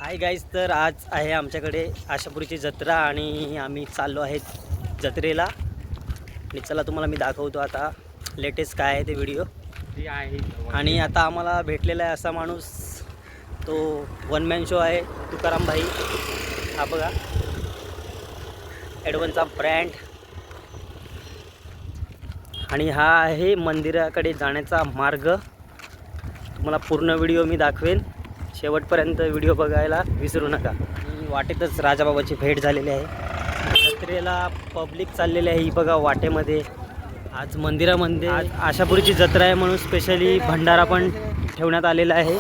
Hi guys, तर आज आहे आमच्याकडे आशापुरीची जत्रा आणि आम्ही चाललो आहे जत्रेला. आणि चला तुम्हाला मी दाखवतो आता लेटेस्ट काय आहे ते व्हिडिओ. आणि आता आम्हाला भेटलेला आहे असा माणूस, तो वन मॅन शो आहे, तुकाराम भाई. हा बघा ॲडव्हान्सचा ब्रँड. आणि हा आहे मंदिराकडे जाण्याचा मार्ग. तुम्हाला पूर्ण व्हिडिओ मी दाखवेन, शेवटपर्यंत व्हिडिओ बघायला विसरू नका. आणि वाटेतच राजाबाबाची भेट झालेली आहे. जत्रेला पब्लिक चाललेली आहे ही बघा वाटेमध्ये. आज मंदिरामध्ये आज आशापुरीची जत्रा आहे म्हणून स्पेशली भंडारा पण ठेवण्यात आलेला आहे.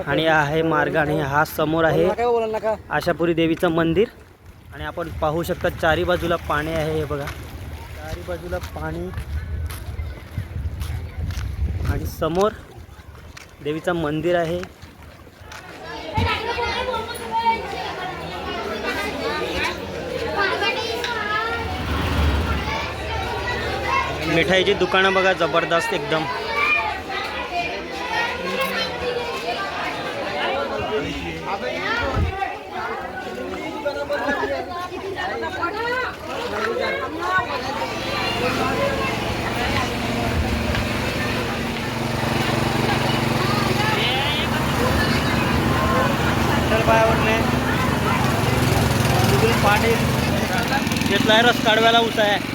आणि आहे मार्ग आणि हा समोर आहे आशापुरी देवीचं मंदिर. आणि आपण पाहू शकता चारी बाजूला पाणी आहे. हे बघा चारी बाजूला पाणी आणि समोर देवीचं मंदिर आहे. मिठाईची दुकानं बघा जबरदस्त एकदम. पाटील घेतलाय रस काढवायला उसा आहे.